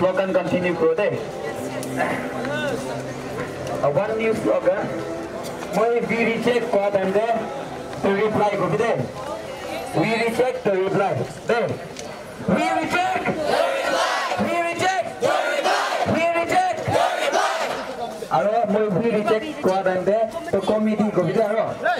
slogan continue pro day. One new slogan. Moi we reject what and there to reply go there. We reject to reply. There. We reject. We reject. We reject. Aro moi we reject what and there to committee go there.